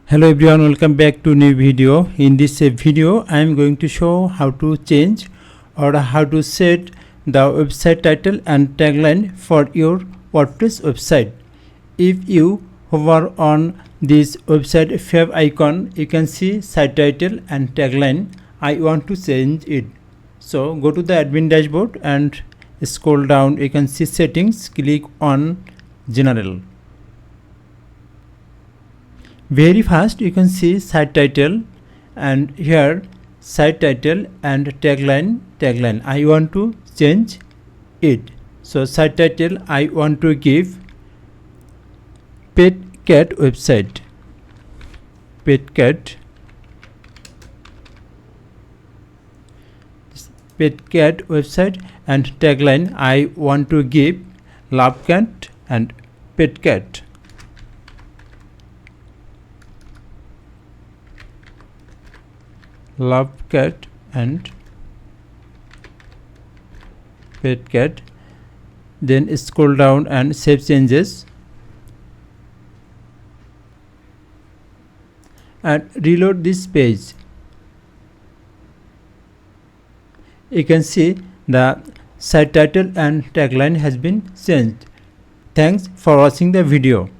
Hello everyone, welcome back to new video. In this video I am going to show how to change or how to set the website title and tagline for your WordPress website. If you hover on this website fav icon, you can see site title and tagline. I want to change it. So go to the admin dashboard and scroll down. You can see settings, click on general. Very fast you can see site title, and here site title and tagline I want to change it. So site title I want to give pet cat website, pet cat website, and tagline I want to give love cat and pet cat. Love cat and pet cat. Then scroll down and save changes and reload this page. You can see the site title and tagline has been changed. Thanks for watching the video.